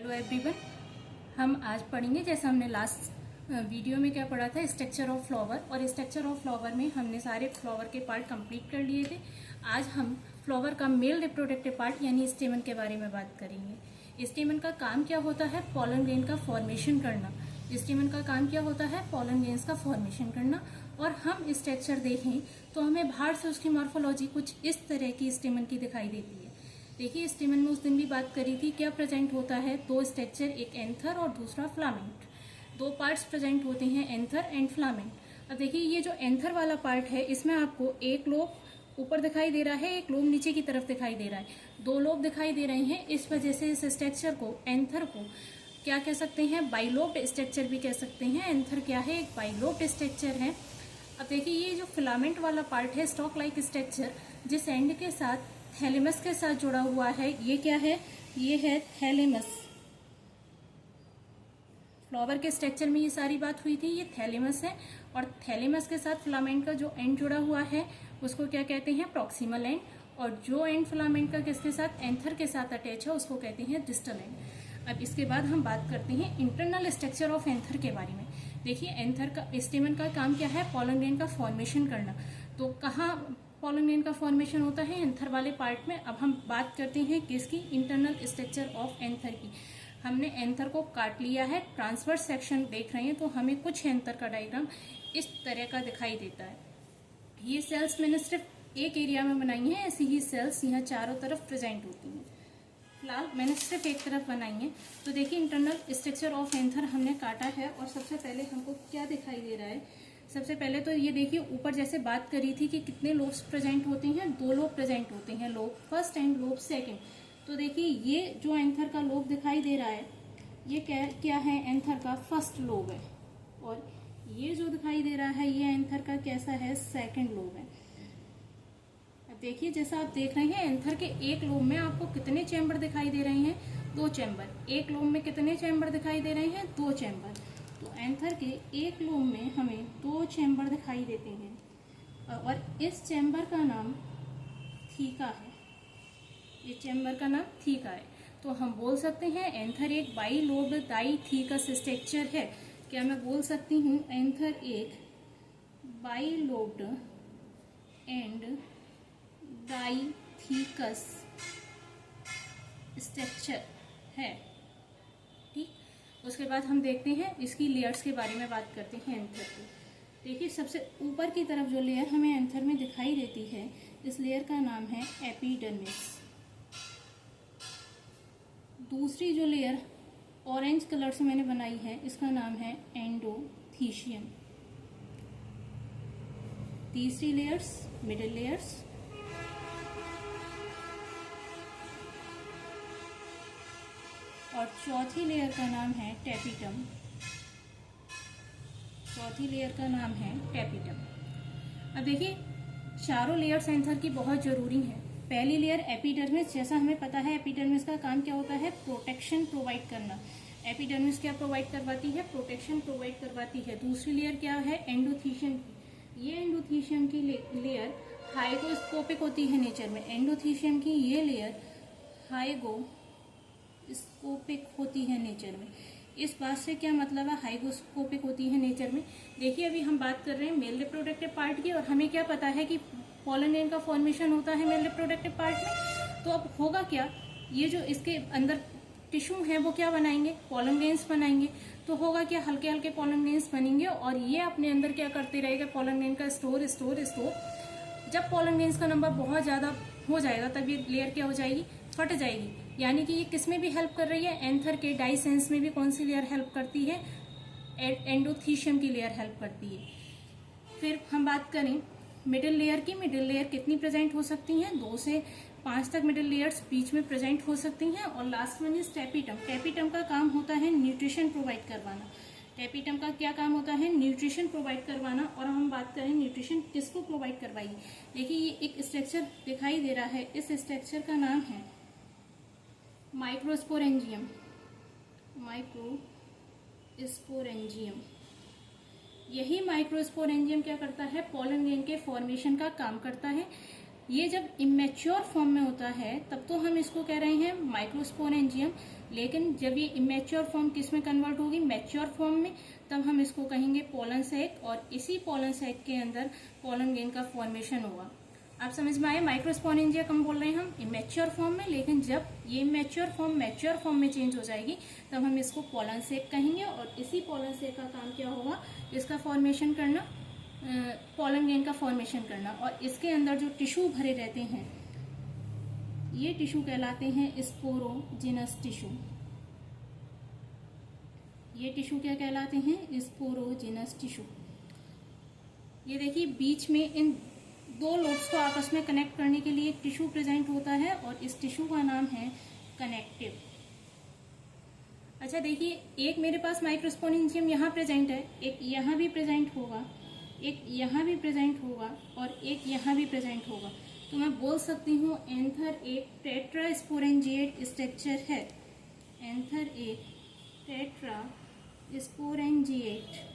Hello everyone, हम आज पढ़ेंगे जैसा हमने लास्ट वीडियो में क्या पढ़ा था, स्ट्रक्चर ऑफ फ्लावर। और स्ट्रक्चर ऑफ फ्लावर में हमने सारे फ्लावर के पार्ट कंप्लीट कर लिए थे। आज हम फ्लावर का मेल रिप्रोडक्टिव पार्ट यानी स्टेमन के बारे में बात करेंगे। स्टेमन का काम क्या होता है? पॉलन ग्रेन का फॉर्मेशन करना। स्टेमन का काम क्या होता है? पॉलन ग्रेन्स का फॉर्मेशन करना। और हम स्ट्रक्चर देखें तो हमें बाहर से उसकी मॉर्फोलॉजी कुछ इस तरह की स्टेमन की दिखाई देती है। देखिए, स्टेमन में उस दिन भी बात करी थी, क्या प्रेजेंट होता है? दो स्ट्रक्चर, एक एंथर और दूसरा फ्लामेंट। दो पार्ट्स प्रेजेंट होते हैं, एंथर एंड फ्लामेंट। अब देखिए, ये जो एंथर वाला पार्ट है, इसमें आपको एक लोब ऊपर दिखाई दे रहा है, एक लोब नीचे की तरफ दिखाई दे रहा है। दो लोब दिखाई दे रहे हैं। इस वजह से इस स्ट्रक्चर को, एंथर को क्या कह सकते हैं? बाइलोब्ड स्ट्रक्चर भी कह सकते हैं। एंथर क्या है? एक बाइलोब्ड स्ट्रक्चर है। अब देखिए, ये जो फिलामेंट वाला पार्ट है, स्टॉक लाइक स्ट्रक्चर, जिस एंड के साथ थैलेमस के साथ जुड़ा हुआ है, ये क्या है? ये है थैलेमस। फ्लावर के स्ट्रक्चर में ये सारी बात हुई थी, ये थैलेमस है। और थैलेमस के साथ फिलामेंट का जो एंड जुड़ा हुआ है उसको क्या कहते हैं? Proximal and. और जो एंड फिलामेंट का किसके साथ? एंथर के साथ अटैच है, उसको कहते हैं डिस्टल एंड। अब इसके बाद हम बात करते हैं इंटरनल स्ट्रक्चर ऑफ एंथर के बारे में। देखिए, एंथर का, स्टेमन का काम क्या है? पॉलन ग्रेन का फॉर्मेशन करना। तो कहाँ पॉलन ग्रेन का फॉर्मेशन होता है? एंथर वाले पार्ट में। अब हम बात करते हैं किसकी? इंटरनल स्ट्रक्चर ऑफ एंथर की। हमने एंथर को काट लिया है, ट्रांसवर्स सेक्शन देख रहे हैं, तो हमें कुछ एंथर का डायग्राम इस तरह का दिखाई देता है। ये सेल्स मैंने सिर्फ एक एरिया में बनाई है, ऐसी ही सेल्स यहाँ चारों तरफ प्रेजेंट होती हैं। फिलहाल मैंने सिर्फ एक तरफ बनाई है। तो देखिए, इंटरनल स्ट्रक्चर ऑफ एंथर हमने काटा है। और सबसे पहले हमको क्या दिखाई दे रहा है? सबसे पहले तो ये देखिए, ऊपर जैसे बात करी थी कि कितने लोब्स प्रेजेंट होते हैं, दो लोब प्रेजेंट होते हैं, lobe first and lobe second. तो देखिए, ये जो एंथर का लोब दिखाई दे रहा है, ये क्या है? एंथर का फर्स्ट लोब है। और ये जो दिखाई दे रहा है, ये एंथर का कैसा है? सेकंड लोब है। अब देखिए, जैसा आप देख रहे हैं, एंथर के एक लोब में आपको कितने चैम्बर दिखाई दे रहे हैं? दो चैम्बर। एक लोब में कितने चैम्बर दिखाई दे रहे हैं? दो चैम्बर। तो एंथर के एक लोब में हमें दो चैम्बर दिखाई देते हैं। और इस चैम्बर का नाम थीका है। ये चैम्बर का नाम थीका है। तो हम बोल सकते हैं एंथर एक बाइलोब्ड डाइथीकस स्ट्रक्चर है। क्या मैं बोल सकती हूँ एंथर एक बाइलोब्ड एंड डाइथीकस स्ट्रक्चर है? ठीक, उसके बाद हम देखते हैं इसकी लेयर्स के बारे में बात करते हैं एंथर की। देखिए, सबसे ऊपर की तरफ जो लेयर हमें एंथर में दिखाई देती है, इस लेयर का नाम है एपिडर्मिस। दूसरी जो लेयर ऑरेंज कलर से मैंने बनाई है, इसका नाम है एंडोथीशियम। तीसरी लेयर्स मिडिल लेयर्स। और चौथी लेयर का नाम है टेपिटम। चौथी लेयर का नाम है टेपिटम। अब देखिए, चारों लेयर्स एंथर की बहुत जरूरी हैं। पहली लेयर एपिडर्मिस, जैसा हमें पता है एपिडर्मिस का काम क्या होता है? प्रोटेक्शन प्रोवाइड करना। एपिडर्मिस क्या प्रोवाइड करवाती है? प्रोटेक्शन प्रोवाइड करवाती है। दूसरी लेयर क्या है? एंडोथीशियम की। ये एंडोथीशियम की लेयर हाइग्रोस्कोपिक होती है नेचर में। एंडोथीशियम की ये लेयर हाइग्रोस्कोपिक होती है नेचर में। इस बात से क्या मतलब है हाइग्रोस्कोपिक होती है नेचर में? देखिए, अभी हम बात कर रहे हैं मेल रिप्रोडक्टिव पार्ट की, और हमें क्या पता है कि पॉलन ग्रेन का फॉर्मेशन होता है मेल रिप्रोडक्टिव पार्ट में। तो अब होगा क्या? ये जो इसके अंदर टिश्यू है वो क्या बनाएंगे? पॉलन ग्रेन्स बनाएंगे। तो होगा क्या? हल्के हल्के पॉलन ग्रेन्स बनेंगे, और ये अपने अंदर क्या करते रहेगा? पॉलन ग्रेन का स्टोर स्टोर स्टोर। जब पॉलन ग्रेन्स का नंबर बहुत ज्यादा हो जाएगा, तब ये लेयर क्या हो जाएगी? फट जाएगी। यानी कि ये किस में भी हेल्प कर रही है? एंथर के डाइसेंस में भी कौन सी लेयर हेल्प करती है? एंडोथीशियम की लेयर हेल्प करती है। फिर हम बात करें मिडिल लेयर की। मिडिल लेयर कितनी प्रेजेंट हो सकती हैं? 2 से 5 तक मिडिल लेयर्स बीच में प्रेजेंट हो सकती हैं। और last one is tapetum. Tapetum का काम होता है न्यूट्रिशन प्रोवाइड करवाना। टेपिटम का क्या काम होता है? न्यूट्रिशन प्रोवाइड करवाना। और हम बात करें न्यूट्रिशन किसको प्रोवाइड करवाइए। देखिए, ये एक स्ट्रक्चर दिखाई दे रहा है, इस स्ट्रक्चर का नाम है माइक्रोस्पोरेंजियम। माइक्रोस्पोरेंजियम। यही माइक्रोस्पोरेंजियम क्या करता है? पॉलन ग्रेन के फॉर्मेशन का काम करता है। ये जब इमेच्योर फॉर्म में होता है तब तो हम इसको कह रहे हैं माइक्रोस्पोरेंजियम। लेकिन जब ये इमेच्योर फॉर्म किस में कन्वर्ट होगी, मैच्योर फॉर्म में, तब हम इसको कहेंगे पोलन सैक, और इसी पोलन सैक के अंदर पोलन ग्रेन का फॉर्मेशन होगा। आप समझ में आए, माइक्रोस्पोरेंजिया कम बोल रहे हैं हम इमेच्योर फॉर्म में, लेकिन जब ये मैच्योर फॉर्म मैच्योर फॉर्म में चेंज हो जाएगी तब हम इसको पोलन सैक कहेंगे, और इसी पोलन सैक का काम क्या होगा, इसका फॉर्मेशन करना, पोलन ग्रेन का फॉर्मेशन करना। और इसके अंदर जो टिश्यू भरे रहते हैं ये टिश्यू कहलाते हैं स्पोरोजिनस टिश्यू। ये टिश्यू क्या कहलाते हैं, स्पोरोजिनस टिश्यू। ये देखिए बीच में इन दो लोब्स को आपस में कनेक्ट करने के लिए एक टिश्यू प्रेजेंट होता है, और इस टिश्यू का नाम है कनेक्टिव। अच्छा देखिए, एक मेरे पास माइक्रोस्पोरेंजियम यहाँ प्रेजेंट है, एक यहाँ भी प्रेजेंट होगा, एक यहाँ भी प्रेजेंट होगा, और एक यहाँ भी प्रेजेंट होगा। तो मैं बोल सकती हूँ एंथर एक टेट्रास्पोरेंजिएट स्ट्रक्चर है। एंथर एक टेट्रास्पोरेंजिएट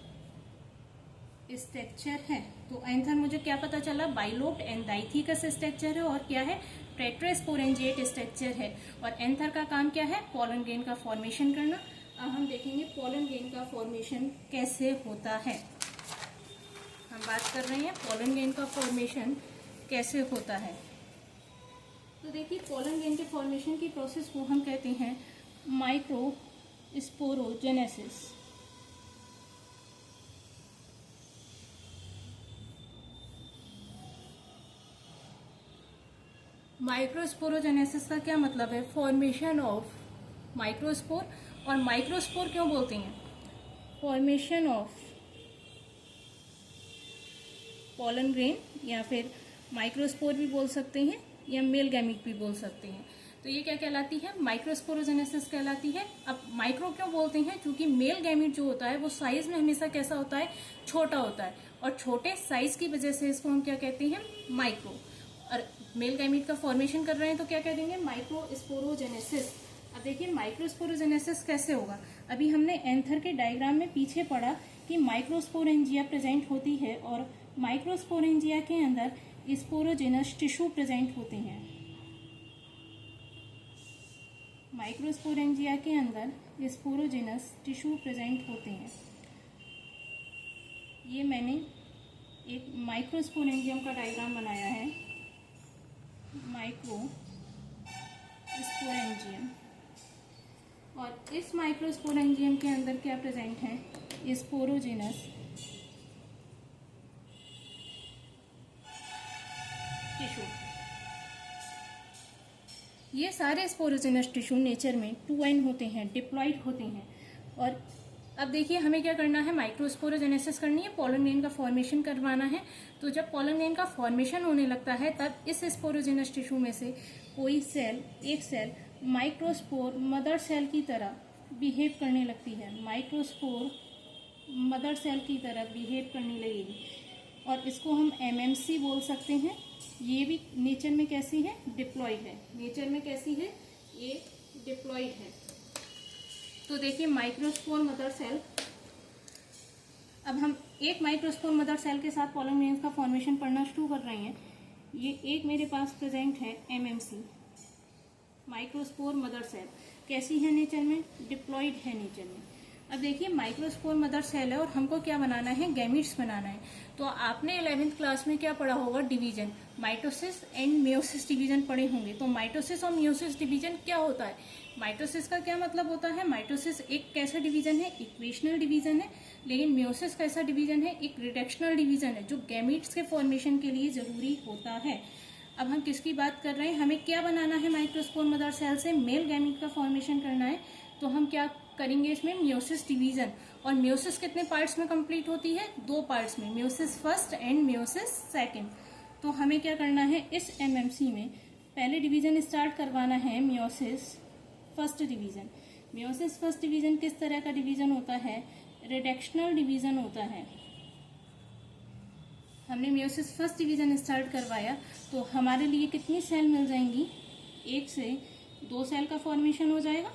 स्ट्रक्चर है। तो एंथर मुझे क्या पता चला, बाइलोब्ड एंड डाइथिकस स्ट्रक्चर है, और क्या है, टेट्रास्पोरेंजिएट स्ट्रक्चर है। और एंथर का काम क्या है, पोलन ग्रेन का फॉर्मेशन करना। अब हम देखेंगे पोलन ग्रेन का फॉर्मेशन कैसे होता है। हम बात कर रहे हैं पोलन ग्रेन का फॉर्मेशन कैसे होता है। तो देखिए पोलन ग्रेन के फॉर्मेशन की प्रोसेस को हम कहते हैं माइक्रोस्पोरोजेनेसिस। माइक्रोस्पोरोजेनेसिस का क्या मतलब है, फॉर्मेशन ऑफ माइक्रोस्पोर। और माइक्रोस्पोर क्यों बोलते हैं, फॉर्मेशन ऑफ पोलन ग्रेन, या फिर माइक्रोस्पोर भी बोल सकते हैं, या मेल गैमीट भी बोल सकते हैं। तो ये क्या कहलाती है, माइक्रोस्पोरोजेनेसिस कहलाती है। अब माइक्रो क्यों बोलते हैं, क्योंकि मेल गैमीट जो होता है वो साइज में हमेशा कैसा होता है, छोटा होता है, और छोटे साइज की वजह से इसको हम क्या कहते हैं, माइक्रो। और मेल गैमीट का फॉर्मेशन कर रहे हैं तो क्या कह देंगे, माइक्रोस्पोरोजेनेसिस। अब देखिए माइक्रोस्पोरोजेनेसिस कैसे होगा। अभी हमने एंथर के डायग्राम में पीछे पढ़ा कि माइक्रोस्पोरेंजिया प्रेजेंट होती है, और माइक्रोस्पोरेंजिया के अंदर स्पोरोजेनस टिश्यू प्रेजेंट होते हैं। माइक्रोस्पोरेंजिया के अंदर स्पोरोजेनस टिश्यू प्रेजेंट होते हैं। ये मैंने एक माइक्रोस्पोरेंजियम का डायग्राम बनाया है, माइक्रोस्पोरेंजियम। और इस माइक्रोस्पोरेंजियम के अंदर क्या प्रेजेंट है, स्पोरोजेनस टिश्यू। ये सारे स्पोरोजेनस टिश्यू नेचर में 2n होते हैं, डिप्लॉइड होते हैं। और अब देखिए हमें क्या करना है, माइक्रोस्पोरोजेनेसिस करनी है, पोलन ग्रेन का फॉर्मेशन करवाना है। तो जब पोलन ग्रेन का फॉर्मेशन होने लगता है तब इस स्पोरोजेनस टिश्यू में से कोई सेल, एक सेल माइक्रोस्पोर मदर सेल की तरह बिहेव करने लगती है, माइक्रोस्पोर मदर सेल की तरह बिहेव करने लगेगी, और इसको हम MMC बोल सकते हैं। ये भी नेचर में कैसी है, डिप्लॉइड है। नेचर में कैसी है, ये डिप्लॉइड है। तो देखिए माइक्रोस्पोर मदर सेल, अब हम एक माइक्रोस्पोर मदर सेल के साथ पोलन ग्रेन का फॉर्मेशन पढ़ना शुरू कर रहे हैं। ये एक मेरे पास प्रेजेंट है MMC, माइक्रोस्पोर मदर सेल। कैसी है नेचर में, डिप्लॉइड है नेचर में। अब देखिए माइक्रोस्पोर मदर सेल है, और हमको क्या बनाना है, गैमीट्स बनाना है। तो आपने 11th क्लास में क्या पढ़ा होगा, division, mitosis and meiosis division पढ़े होंगे। तो माइटोसिस और मियोसिस डिवीजन क्या होता है, माइटोसिस का क्या मतलब होता है, माइटोसिस एक कैसा डिवीजन है, इक्वेशनल डिवीजन है। लेकिन मियोसिस कैसा डिवीजन है, एक रिडक्शनल डिवीजन है, जो गैमीट्स के फॉर्मेशन के लिए जरूरी होता है। अब हम किसकी बात कर रहे हैं, हमें क्या बनाना है, माइक्रोस्पोर मदर सेल से मेल गैमीट का फॉर्मेशन करना है। तो हम क्या करेंगे इसमें, मियोसिस डिवीजन। और मियोसिस कितने पार्ट्स में कंप्लीट होती है, 2 पार्ट्स में, meiosis first and meiosis second. तो हमें क्या करना है, इस MMC में पहले डिवीजन स्टार्ट करवाना है, meiosis first division. Meiosis first division किस तरह का डिवीजन होता है, रिडक्शनल डिवीजन होता है। हमने मियोसिस फर्स्ट डिवीजन स्टार्ट करवाया तो हमारे लिए कितनी सेल मिल जाएंगी, 1 से 2 सेल का फॉर्मेशन हो जाएगा।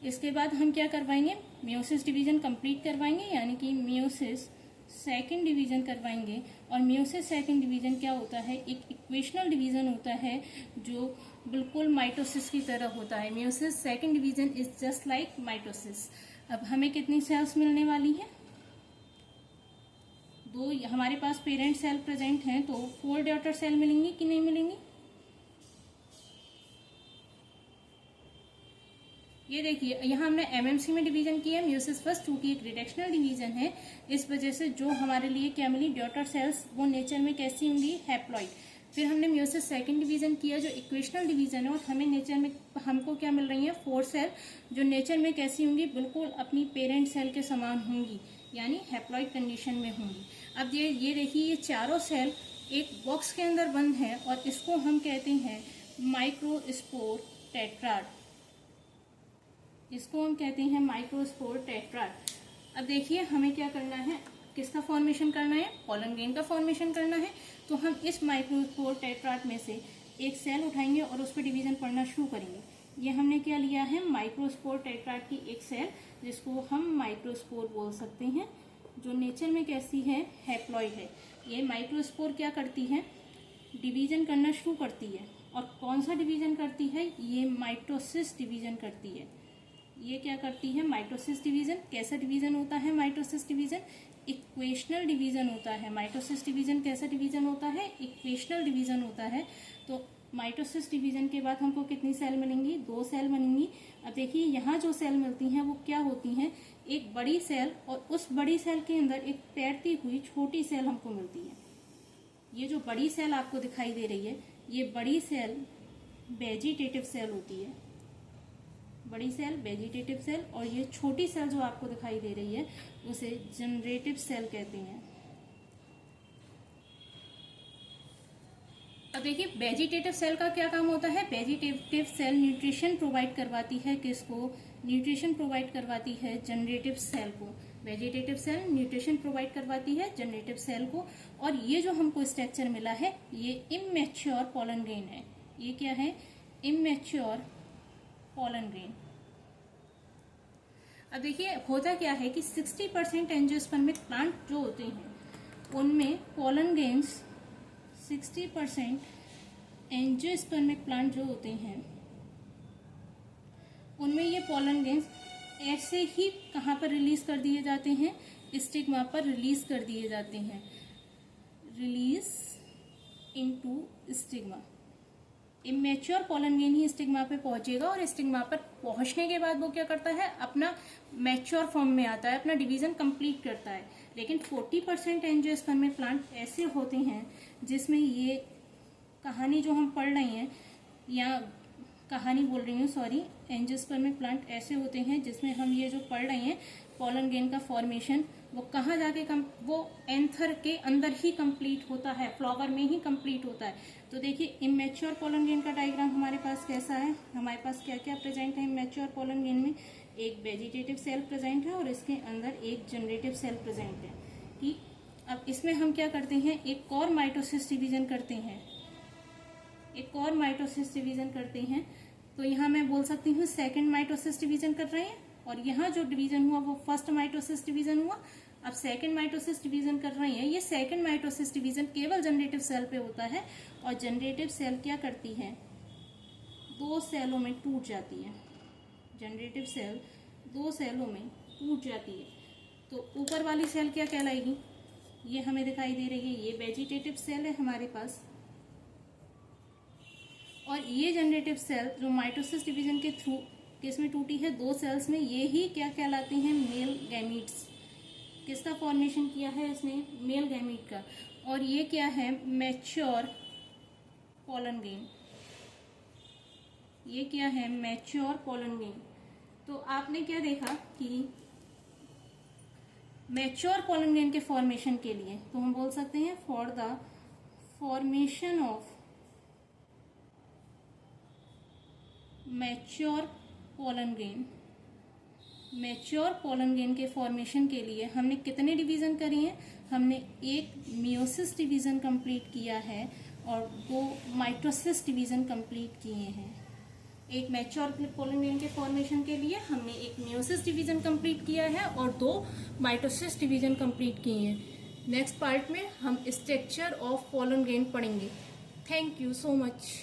इसके बाद हम क्या करवाएंगे, मियोसिस डिवीजन कंप्लीट करवाएंगे, यानी कि मियोसिस सेकंड डिवीजन करवाएंगे। और मियोसिस सेकंड डिवीजन क्या होता है, एक इक्वेशनल डिवीजन होता है जो बिल्कुल माइटोसिस की तरह होता है। Meiosis second division is just like mitosis. अब हमें कितनी सेल्स मिलने वाली हैं, 2। हमारे पास पेरेंट सेल प्रेजेंट हैं तो 4 डॉटर सेल मिलेंगी कि नहीं मिलेंगी। ये देखिए यहाँ हमने एमएमसी में डिवीजन किया, मियोसिस फर्स्ट, क्योंकि एक रिडक्शनल डिवीजन है, इस वजह से जो हमारे लिए क्या मिली, डॉटर सेल्स, वो नेचर में कैसी होंगी, हैप्लॉइड। फिर हमने मियोसिस सेकंड डिवीजन किया जो इक्वेशनल डिवीजन है, और हमें नेचर में हमको क्या मिल रही है, 4 सेल, जो नेचर में कैसी होंगी, बिल्कुल अपनी पेरेंट सेल के समान होंगी, यानी हैप्लॉइड कंडीशन में होंगी। अब ये देखिए, ये चारों सेल एक बॉक्स के अंदर बंद है और इसको हम कहते हैं माइक्रोस्पोर टेट्राड। इसको हम कहते हैं माइक्रोस्पोर टेट्राड। अब देखिए हमें क्या करना है, किसका फॉर्मेशन करना है, पॉलन ग्रेन का फॉर्मेशन करना है। तो हम इस माइक्रोस्पोर टेट्राड में से एक सेल उठाएंगे और उस पर डिवीजन पढ़ना शुरू करेंगे। ये हमने क्या लिया है, माइक्रोस्पोर टेट्राड की एक सेल, जिसको हम माइक्रोस्पोर बोल सकते हैं, जो नेचर में कैसी है, हैप्लॉइड है। ये माइक्रोस्पोर क्या करती है, डिवीजन करना शुरू करती है। और कौन सा डिवीजन करती है, ये माइटोसिस डिवीजन करती है। ये क्या करती है, माइटोसिस डिवीजन। कैसा डिवीजन होता है माइटोसिस डिवीजन, इक्वेशनल डिवीजन होता है। माइटोसिस डिवीजन कैसा डिवीजन होता है, इक्वेशनल डिवीजन होता है। तो माइटोसिस डिवीजन के बाद हमको कितनी सेल मिलेंगी, 2 सेल बनेंगी। अब देखिए यहाँ जो सेल मिलती हैं वो क्या होती हैं, एक बड़ी सेल, और उस बड़ी सेल के अंदर एक तैरती हुई छोटी सेल हमको मिलती है। ये जो बड़ी सेल आपको दिखाई दे रही है, ये बड़ी सेल वेजिटेटिव सेल होती है, बड़ी सेल वेजिटेटिव सेल, और ये छोटी सेल जो आपको दिखाई दे रही है उसे जनरेटिव सेल कहते हैं। अब देखिए वेजिटेटिव सेल का क्या काम होता है, वेजिटेटिव सेल न्यूट्रिशन प्रोवाइड करवाती है, किसको, न्यूट्रिशन प्रोवाइड करवाती है जनरेटिव सेल को। वेजिटेटिव सेल न्यूट्रिशन प्रोवाइड करवाती है जनरेटिव सेल को। और ये जो हमको स्ट्रक्चर मिला है, ये इमैच्योर पॉलन ग्रेन है। ये क्या है, इमैच्योर पॉलन ग्रेन। अब देखिए होता क्या है कि 60% एंजियोस्पर्मिक प्लांट जो होते हैं उनमें पॉलन ग्रेन्स, 60% एंजियोस्पर्मिक प्लांट जो होते हैं उनमें ये पॉलन ग्रेन्स ऐसे ही कहाँ पर रिलीज कर दिए जाते हैं, स्टिग्मा पर रिलीज कर दिए जाते हैं, release into stigma. Immature pollen grain ही स्टिग्मा पे पहुंचेगा, और स्टिग्मा पर पहुंचने के बाद वो क्या करता है, अपना मैच्योर फॉर्म में आता है, अपना डिवीजन कंप्लीट करता है। लेकिन 40% एंजियोस्पर्मिक प्लांट ऐसे होते हैं जिसमें ये कहानी जो हम पढ़ रहे हैं, या कहानी बोल रही हूँ सॉरी, एंजियोस्पर्मिक प्लांट ऐसे होते हैं जिसमें हम ये जो पढ़ रहे हैं पॉलन ग्रेन का फॉर्मेशन, वो कहाँ जाके वो एंथर के अंदर ही कंप्लीट होता है, फ्लावर में ही कंप्लीट होता है। तो देखिए इमेच्योर पॉलन ग्रेन का डायग्राम हमारे पास कैसा है, हमारे पास क्या क्या प्रेजेंट है इमेच्योर पॉलन ग्रेन में, एक वेजिटेटिव सेल प्रेजेंट है और इसके अंदर एक जनरेटिव सेल प्रेजेंट है। ठीक, अब इसमें हम क्या करते हैं, एक और माइटोसिस डिवीजन करते हैं, एक और माइटोसिस डिवीजन करते हैं। तो यहाँ मैं बोल सकती हूँ सेकेंड माइटोसिस डिवीजन कर रहे हैं, और यहाँ जो डिवीजन हुआ वो फर्स्ट माइटोसिस डिवीजन हुआ। अब सेकेंड माइटोसिस डिवीजन कर रहे हैं, ये सेकेंड माइटोसिस डिवीजन केवल जनरेटिव सेल पे होता है, और जनरेटिव सेल क्या करती है, 2 सेलों में टूट जाती है। जनरेटिव सेल 2 सेलों में टूट जाती है। तो ऊपर वाली सेल क्या कहलाएगी, ये हमें दिखाई दे रही है, ये वेजिटेटिव सेल है हमारे पास, और ये जनरेटिव सेल जो माइटोसिस डिवीजन के थ्रू किसमें टूटी है, 2 सेल्स में, ये ही क्या कहलाते हैं, मेल गैमीट्स। किसका फॉर्मेशन किया है इसने, मेल गैमीट का। और ये क्या है, मैच्योर पॉलन ग्रेन। ये क्या है, मैच्योर पॉलन ग्रेन। तो आपने क्या देखा कि मैच्योर पॉलन ग्रेन के फॉर्मेशन के लिए तो हम बोल सकते हैं for the formation of mature pollen grain, mature pollen grain के फॉर्मेशन के लिए हमने कितने डिवीजन करे हैं, हमने एक मियोसिस डिवीजन कंप्लीट किया है और 2 माइटोसिस डिवीजन कंप्लीट किए हैं। एक मैच्योर पॉलन ग्रेन के फॉर्मेशन के लिए हमने एक मियोसिस डिवीजन कंप्लीट किया है और 2 माइटोसिस डिवीजन कंप्लीट किए हैं। नेक्स्ट पार्ट में हम स्ट्रक्चर ऑफ पोलन ग्रेन पढ़ेंगे। Thank you so much.